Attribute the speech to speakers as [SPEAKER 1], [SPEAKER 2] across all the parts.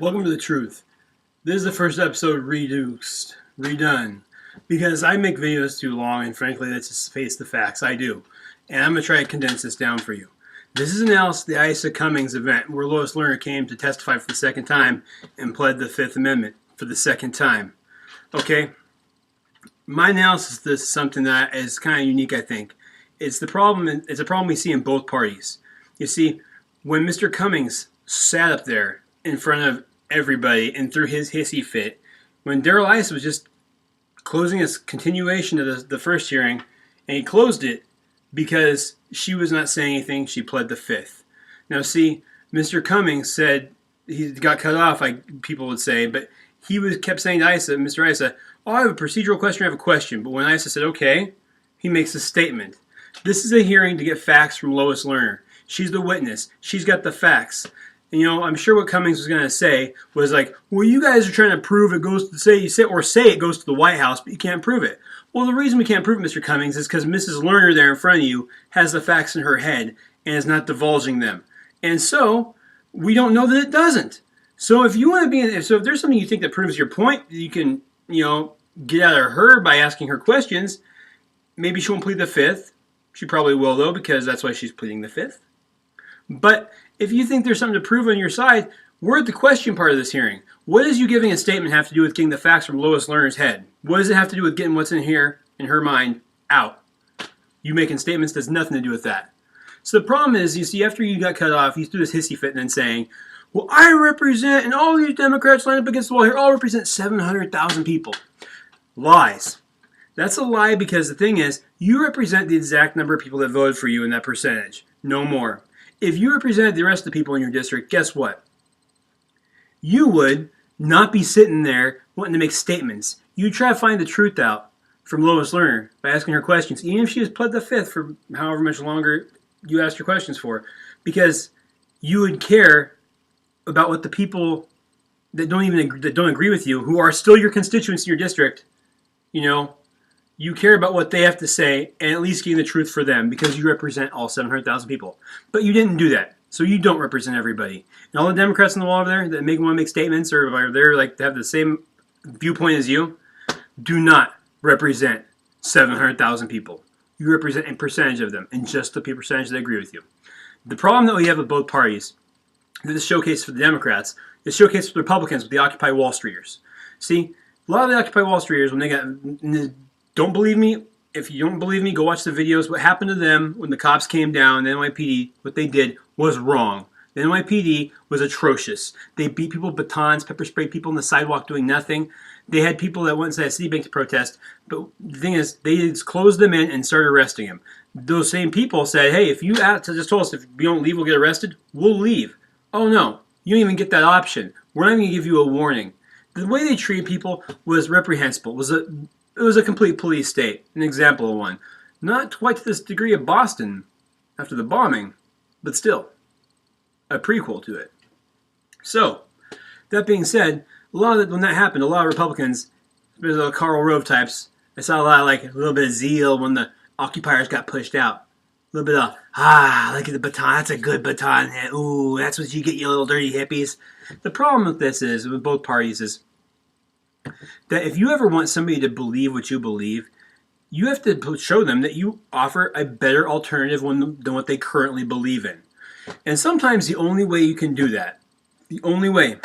[SPEAKER 1] Welcome to the truth. This is the first episode redone, because I make videos too long, and frankly, let's just face the facts, I do. And I'm going to try to condense this down for you. This is analysis of the Isa Cummings event, where Lois Lerner came to testify for the second time and pled the Fifth Amendment for the second time. Okay? My analysis of this is something that is kind of unique, I think. It's a problem we see in both parties. You see, when Mr. Cummings sat up there in front of everybody and threw his hissy fit, when Darrell Issa was just closing his continuation of the first hearing, and he closed it because she was not saying anything, she pled the Fifth. Now see, Mr. Cummings said he got cut off, like people would say, but he kept saying to Mr. Issa, "Oh, I have a procedural question, I have a question." But when Issa said, "Okay," he makes a statement. This is a hearing to get facts from Lois Lerner. She's the witness. She's got the facts. And, you know, I'm sure what Cummings was going to say was like, "Well, you guys are trying to prove it goes to say it goes to the White House, but you can't prove it." Well, the reason we can't prove it, Mr. Cummings, is because Mrs. Lerner there in front of you has the facts in her head and is not divulging them. And so we don't know that it doesn't. So if you want to if there's something you think that proves your point, you can, get out of her by asking her questions. Maybe she won't plead the Fifth. She probably will, though, because that's why she's pleading the Fifth. But if you think there's something to prove on your side, we're at the question part of this hearing. What does you giving a statement have to do with getting the facts from Lois Lerner's head? What does it have to do with getting what's in here, in her mind, out? You making statements has nothing to do with that. So the problem is, you see, after you got cut off, you threw this hissy fit and then saying, "Well, I represent, and all these Democrats lined up against the wall here, all represent 700,000 people." Lies. That's a lie, because the thing is, you represent the exact number of people that voted for you in that percentage. No more. If you represented the rest of the people in your district, guess what? You would not be sitting there wanting to make statements. You try to find the truth out from Lois Lerner by asking her questions, even if she has pled the Fifth for however much longer you asked your questions for, because you would care about what the people that don't agree with you, who are still your constituents in your district, you care about what they have to say and at least getting the truth for them, because you represent all 700,000 people. But you didn't do that, so you don't represent everybody. And all the Democrats on the wall over there that want to make statements or are there like to have the same viewpoint as you, do not represent 700,000 people. You represent a percentage of them, and just the percentage that agree with you. The problem that we have with both parties, that is showcased for the Democrats, is showcased for the Republicans with the Occupy Wall Streeters. See, a lot of the Occupy Wall Streeters, when they got... Don't believe me? If you don't believe me, go watch the videos. What happened to them when the cops came down, the NYPD, what they did was wrong. The NYPD was atrocious. They beat people with batons, pepper sprayed people on the sidewalk doing nothing. They had people that went inside Citibank to protest. But the thing is, they just closed them in and started arresting them. Those same people said, "Hey, if you just told us if we don't leave, we'll get arrested," we'll leave. Oh no, you don't even get that option. We're not even going to give you a warning. The way they treated people was reprehensible. It was a complete police state, an example of one. Not quite to this degree of Boston after the bombing, but still, a prequel to it. So, that being said, when that happened, a lot of Republicans, especially the Karl Rove types, I saw a little bit of zeal when the occupiers got pushed out. A little bit of, look at the baton, that's a good baton. Ooh, that's what you get, you little dirty hippies. The problem with this is, with both parties, is that if you ever want somebody to believe what you believe, you have to show them that you offer a better alternative than what they currently believe in. And sometimes the only way you can do that, the only way,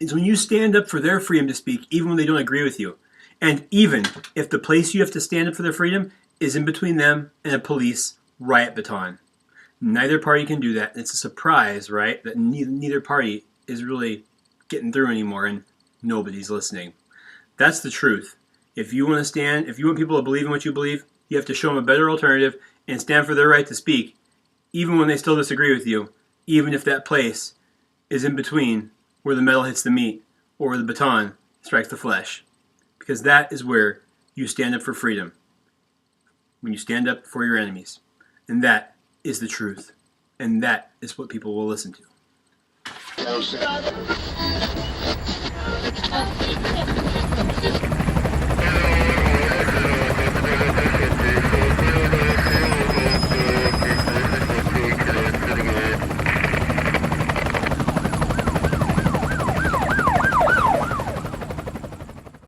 [SPEAKER 1] is when you stand up for their freedom to speak, even when they don't agree with you. And even if the place you have to stand up for their freedom is in between them and a police riot baton. Neither party can do that. It's a surprise, right, that neither party is really getting through anymore, and nobody's listening. That's the truth. If you want people to believe in what you believe, you have to show them a better alternative and stand for their right to speak, even when they still disagree with you, even if that place is in between where the metal hits the meat or where the baton strikes the flesh. Because that is where you stand up for freedom. When you stand up for your enemies. And that is the truth. And that is what people will listen to.